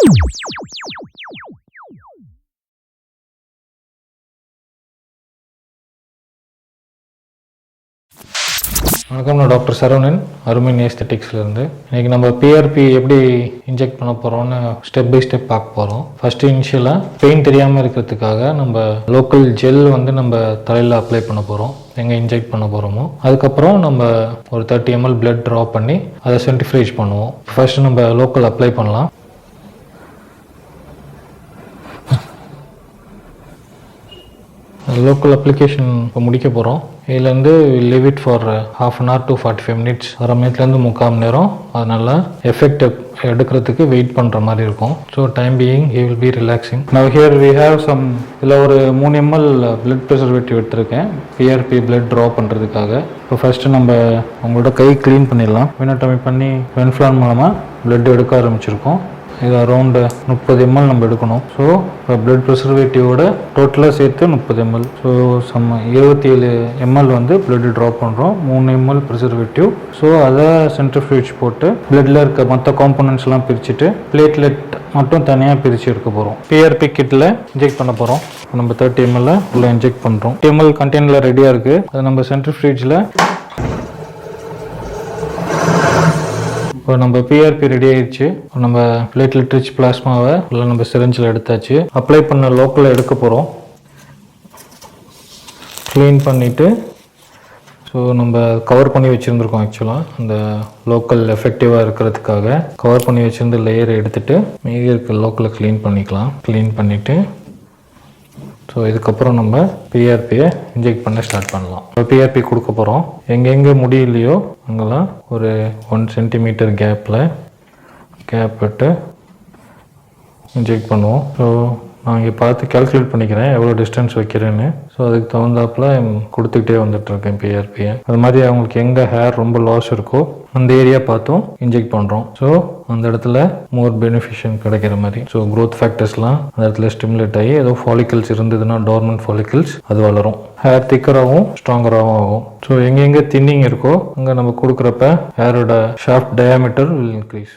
வணக்கம், நான் டாக்டர் சரவணன், அருமின் ஏஸ்தெட்டிக்ஸ்லேருந்து. இன்றைக்கி நம்ம பிஆர்பி எப்படி இன்ஜெக்ட் பண்ண போகிறோம்னு ஸ்டெப் பை ஸ்டெப் பார்க்க போகிறோம். ஃபஸ்ட்டு இனிஷியலாக பெயின் தெரியாமல் இருக்கிறதுக்காக நம்ம லோக்கல் ஜெல் நம்ம தலையில் அப்ளை பண்ண போகிறோம், எங்கே இன்ஜெக்ட் பண்ண போகிறோமோ. அதுக்கப்புறம் நம்ம ஒரு 30 ml பிளட் ட்ரா பண்ணி அதை சென்ட்ரிஃப்யூஜ் பண்ணுவோம். ஃபஸ்ட்டு நம்ம லோக்கல் அப்ளை பண்ணலாம். லோக்கல் அப்ளிகேஷன் இப்போ முடிக்க போகிறோம். இதுலேருந்து leave it for ½ hour to 45 minutes, அரை மணிலேருந்து 3/4 மணி நேரம். அது நல்லா எஃபெக்ட் எடுக்கிறதுக்கு வெயிட் பண்ணுற மாதிரி இருக்கும். So time being he will be relaxing. Now here we have some, இதில் ஒரு 3 ml பிளட் ப்ரிசர்வேட்டிவ் எடுத்திருக்கேன் பிஆர்பி பிளட் ட்ரா பண்ணுறதுக்காக. இப்போ ஃபஸ்ட்டு நம்ம உங்களோட கை க்ளீன் பண்ணிடலாம். வெனோட்டமி பண்ணி வென்ஃப்ளான் மூலமாக பிளட் எடுக்க ஆரம்பிச்சிருக்கோம். இது அரௌண்டு 30 ml நம்ம எடுக்கணும். ஸோ இப்போ பிளட் ப்ரிசர்வேட்டிவோட டோட்டலாக சேர்த்து 30 ml. So 27 ml blood drop பண்ணுறோம், 3 ml ப்ரிசர்வேட்டிவ். ஸோ அதை சென்ட்ரிஃபியூஜ் போட்டு பிளட்டில் இருக்க மற்ற காம்பனன்ட்ஸ்லாம் பிரிச்சுட்டு பிளேட்லெட் மட்டும் தனியாக பிரித்து எடுக்க போகிறோம். பிஆர்பி கிட்டில் இன்ஜெக்ட் பண்ண போகிறோம். நம்ம 30 ml உள்ள இன்ஜெக்ட் பண்ணுறோம். 30 ml கண்டெய்னரில் ரெடியாக இருக்குது. அதை நம்ம சென்ட்ரிஃபியூஜில் இப்போ நம்ம பிஆர்பி ரெடி ஆயிடுச்சு. நம்ம பிளேட்லெட் ரிச் பிளாஸ்மாவை இல்லை நம்ம சிரஞ்சில் எடுத்தாச்சு. அப்ளை பண்ண லோக்கலில் எடுக்க போகிறோம். க்ளீன் பண்ணிவிட்டு ஸோ நம்ம கவர் பண்ணி வச்சுருந்துருக்கோம். ஆக்சுவலாக அந்த லோக்கல் எஃபெக்டிவாக இருக்கிறதுக்காக கவர் பண்ணி வச்சுருந்த லேயரை எடுத்துகிட்டு மீதி இருக்க லோக்கலை க்ளீன் பண்ணிக்கலாம். க்ளீன் பண்ணிவிட்டு ஸோ இதுக்கப்புறம் நம்ம பிஆர்பியை இன்ஜெக்ட் பண்ண ஸ்டார்ட் பண்ணலாம். இப்போ பிஆர்பி கொடுக்க போகிறோம். எங்கெங்கே முடியலையோ அங்கெல்லாம் ஒரு 1 centimeter கேப் விட்டு இன்ஜெக்ட் பண்ணுவோம். ஸோ நான் இங்கே பார்த்து கேல்குலேட் பண்ணிக்கிறேன் எவ்வளோ டிஸ்டன்ஸ் வைக்கிறேன்னு. ஸோ அதுக்கு தகுந்தாப்பில் கொடுத்துக்கிட்டே வந்துட்டுருக்கேன் பிஆர்பியை. அது மாதிரி அவங்களுக்கு எங்கே ஹேர் ரொம்ப லாஸ் இருக்கோ அந்த ஏரியா பார்த்தும் இன்ஜெக்ட் பண்ணுறோம். ஸோ அந்த இடத்துல மோர் பெனிஃபிஷியன் கிடைக்கிற மாதிரி. ஸோ க்ரோத் ஃபேக்டர்ஸ்லாம் அந்த இடத்துல ஸ்டிமுலேட் ஆகி ஏதோ ஃபாலிக்கல்ஸ் இருந்ததுன்னா டார்மன்ட் ஃபாலிக்கல்ஸ் அது வளரும். ஹேர் திக்கராகவும் ஸ்ட்ராங்கராகவும் ஆகும். ஸோ எங்கெங்கே தின்னிங் இருக்கோ அங்கே நம்ம கொடுக்குறப்ப ஹேரோட ஷாஃப்ட் டயாமீட்டர் வில் இன்க்ரீஸ்.